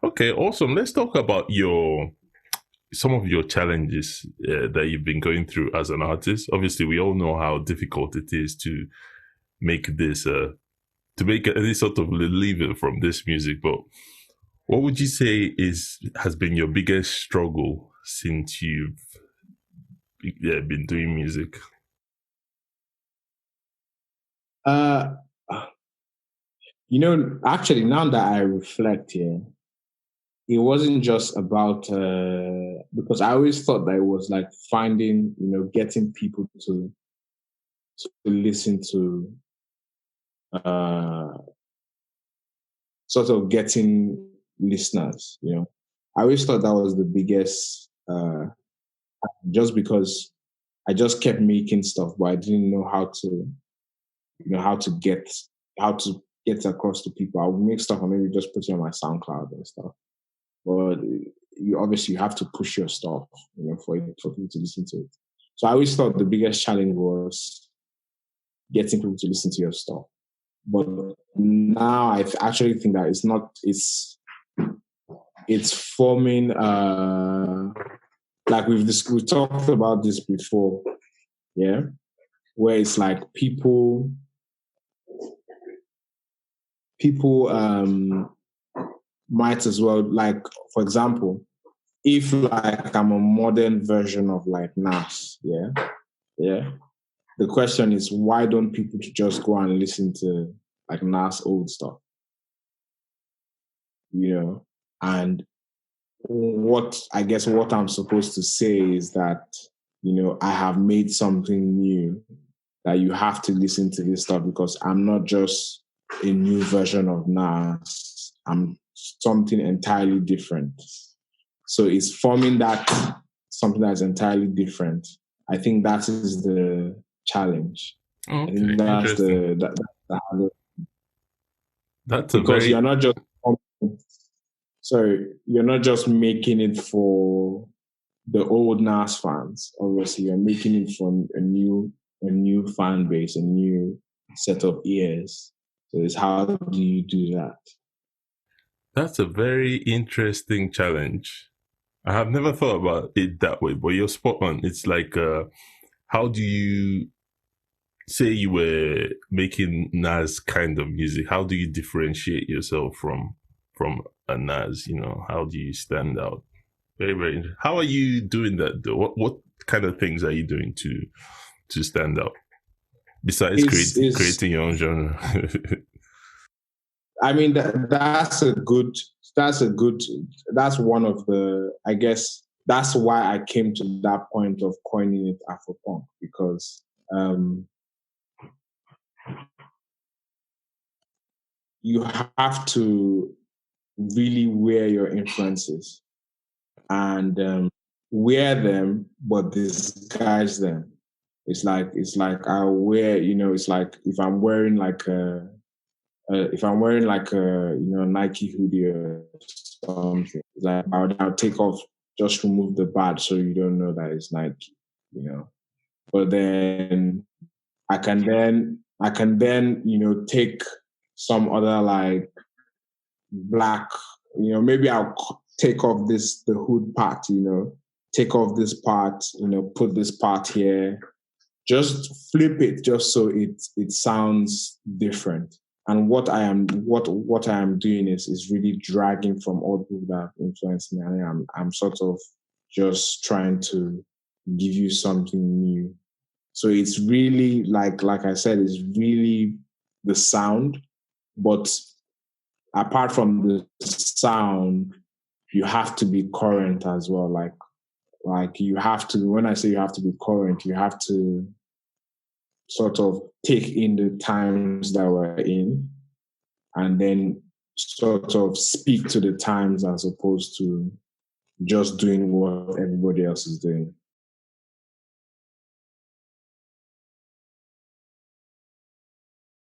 Okay, awesome. Let's talk about your some of your challenges that you've been going through as an artist. Obviously, we all know how difficult it is to make this to make any sort of living from this music. But what would you say is has been your biggest struggle since you've been doing music? Uh, actually, now that I reflect here, it wasn't just about because I always thought that it was like finding, getting people to listen to, uh, sort of getting listeners. I always thought that was the biggest, just because I just kept making stuff, but I didn't know how to how to get across to people. I would make stuff and maybe just put it on my SoundCloud and stuff. But you have to push your stuff, for people to listen to it. So I always thought the biggest challenge was getting people to listen to your stuff. But now I actually think that it's not. It's forming. Like we talked about this before, yeah, where it's like people might as well, like, for example, if like I'm a modern version of like Nas, yeah. The question is, why don't people just go and listen to like Nas old stuff, And what I'm supposed to say is that, I have made something new, that you have to listen to this stuff because I'm not just a new version of Nas. I'm something entirely different. So it's forming that something that's entirely different. I think that is the challenge. I Okay, think that's interesting. the hardest, That's a because very you're not just making it for the old Nas fans. Obviously, you're making it for a new fan base, a new set of ears. So it's how do you do that? that's a very interesting challenge. I have never thought about it that way, but you're spot on. It's like, how do you say you were making Nas kind of music? How do you differentiate yourself from a Nas? How do you stand out? Very very. How are you doing that though? What kind of things are you doing to stand out besides Is creating your own genre? I mean that's a good that's one of the, I guess that's why I came to that point of coining it Afropunk, because um you have to really wear your influences and wear them, but disguise them. It's like I wear, it's like if I'm wearing like a Nike hoodie or something, it's like I'll take off, just remove the badge so you don't know that it's Nike, you know. But then I can then take some other like black, maybe I'll take off the hood part, take off this part, put this part here, just flip it just so it sounds different. And what I am doing is really dragging from all people that have influenced me. And I'm sort of just trying to give you something new. So it's really like I said, it's really the sound, but apart from the sound, you have to be current as well. Like you have to. When I say you have to be current, you have to sort of take in the times that we're in, and then sort of speak to the times as opposed to just doing what everybody else is doing.